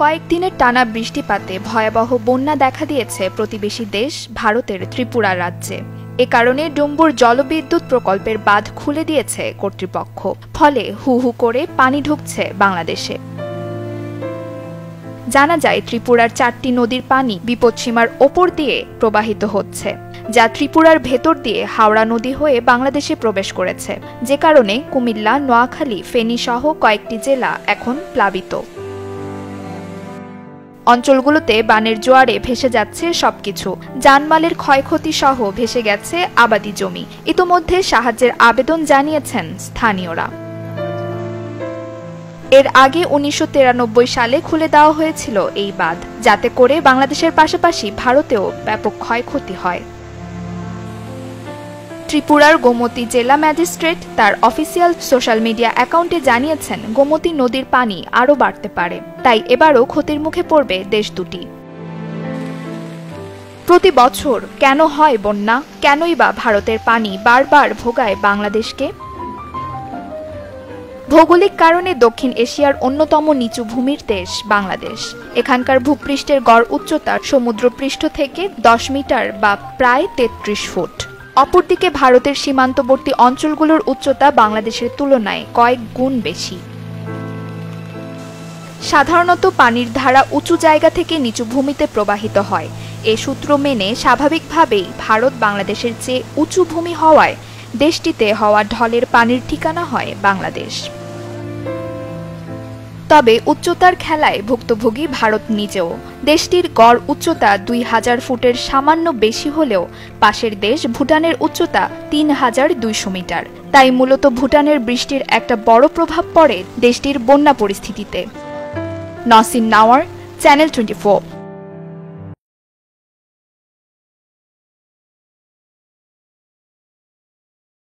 কয়েকদিনের টানা বৃষ্টিপাতে ভয়াবহ বন্যা দেখা দিয়েছে প্রতিবেশী দেশ ভারতের ত্রিপুরা রাজ্যে। এ কারণে ডুম্বুর জলবিদ্যুৎ প্রকল্পের বাঁধ খুলে দিয়েছে কর্তৃপক্ষ। ফলে হু হু করে পানি ঢুকছে বাংলাদেশে। জানা যায়, ত্রিপুরার 4টি নদীর পানি বিপদসীমার ওপর দিয়ে প্রবাহিত হচ্ছে, যা ত্রিপুরার ভেতর দিয়ে হাওড়া নদী হয়ে বাংলাদেশে প্রবেশ করেছে, যে কারণে কুমিল্লা, নোয়াখালী, ফেনী সহ কয়েকটি জেলা এখন প্লাবিত। অঞ্চলগুলোতে বানের জোয়ারে ভেসে যাচ্ছে সবকিছু। জানমালের ক্ষয়ক্ষতি সহ ভেসে গেছে আবাদি জমি। ইতোমধ্যে সাহায্যের আবেদন জানিয়েছেন স্থানীয়রা। এর আগে 1993 সালে খুলে দেওয়া হয়েছিল এই বাঁধ, যাতে করে বাংলাদেশের পাশাপাশি ভারতেও ব্যাপক ক্ষয়ক্ষতি হয়। ত্রিপুরার গোমতী জেলা ম্যাজিস্ট্রেট তার অফিসিয়াল সোশ্যাল মিডিয়া অ্যাকাউন্টে জানিয়েছেন, গোমতী নদীর পানি আরও বাড়তে পারে, তাই এবারও ক্ষতির মুখে পড়বে দেশ দুটি। প্রতি বছর কেন হয় বন্যা? কেনই বা ভারতের পানি বারবার ভোগায় বাংলাদেশকে? ভৌগোলিক কারণে দক্ষিণ এশিয়ার অন্যতম নিচু ভূমির দেশ বাংলাদেশ। এখানকার ভূপৃষ্ঠের গড় উচ্চতা সমুদ্রপৃষ্ঠ থেকে 10 মিটার বা প্রায় 33 ফুট। অপরদিকে ভারতের সীমান্তবর্তী অঞ্চলগুলোর উচ্চতা বাংলাদেশের তুলনায় কয়েক গুণ বেশি। সাধারণত পানির ধারা উঁচু জায়গা থেকে নিচু ভূমিতে প্রবাহিত হয়। এ সূত্র মেনে স্বাভাবিকভাবেই ভারত বাংলাদেশের চেয়ে উঁচু ভূমি হওয়ায় দেশটিতে হওয়া ঢলের পানির ঠিকানা হয় বাংলাদেশ। তবে উচ্চতার খেলায় ভুক্তভোগী ভারত নিজেও। দেশটির গড় উচ্চতা 2000 ফুটের সামান্য বেশি হলেও পাশের দেশ ভুটানের উচ্চতা 3200 মিটার। তাই মূলত ভুটানের বৃষ্টির একটা বড় প্রভাব পড়ে দেশটির বন্যা পরিস্থিতিতে। নসিন নাওয়ার, চ্যানেল 24।